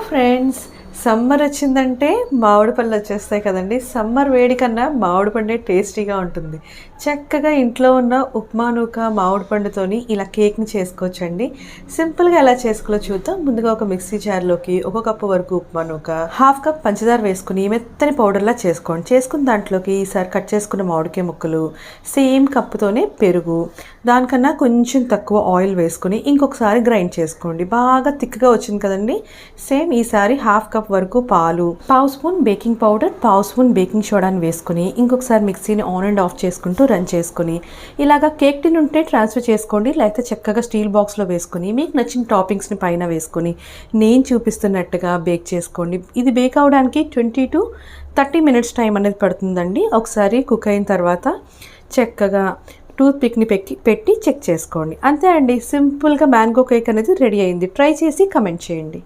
Friends, summer వచ్చిందంటే మామిడి పళ్ళు వచ్చేస్తాయి కదండి. సమ్మర్ వేడి కన్నా మామిడి పండే టేస్టీగా ఉంటుంది. చక్కగా ఇంట్లో ఉన్న ఉప్మా నూక మామిడి పండుతోని ఇలా కేక్ని చేసుకోవచ్చండి. సింపుల్గా ఎలా చేసుకోవాలో చూద్దాం. ముందుగా ఒక మిక్సీ జార్లోకి 1 కప్పు వరకు ఉప్మా నూక, 1/2 కప్ పంచదార వేసుకుని మెత్తని పౌడర్లా చేసుకోండి. చేసుకున్న దాంట్లోకి ఈసారి కట్ చేసుకున్న మామిడికాయ ముక్కలు, సేమ్ కప్పుతోనే పెరుగు, దానికన్నా కొంచెం తక్కువ ఆయిల్ వేసుకుని ఇంకొకసారి గ్రైండ్ చేసుకోండి. బాగా థిక్గా వచ్చింది కదండి. సేమ్ ఈసారి 1/2 కప్ వరకు పాలు, 1/2 spoon baking powder, 1/2 spoon baking సోడాని వేసుకుని ఇంకొకసారి మిక్సీని ఆన్ అండ్ ఆఫ్ చేసుకుంటూ రన్ చేసుకుని ఇలాగా కేక్ టిన్ ఉంటే ట్రాన్స్ఫర్ చేసుకోండి. లేకపోతే చక్కగా స్టీల్ బాక్స్లో వేసుకుని మీకు నచ్చిన టాపింగ్స్ని పైన వేసుకుని నేను చూపిస్తున్నట్టుగా బేక్ చేసుకోండి. ఇది బేక్ అవడానికి 20 to 30 మినిట్స్ టైం అనేది పడుతుందండి. ఒకసారి కుక్ అయిన తర్వాత చక్కగా టూత్ పిక్ని పెట్టి చెక్ చేసుకోండి. అంతే అండి, సింపుల్గా మ్యాంగో కేక్ అనేది రెడీ అయింది. ట్రై చేసి కమెంట్ చేయండి.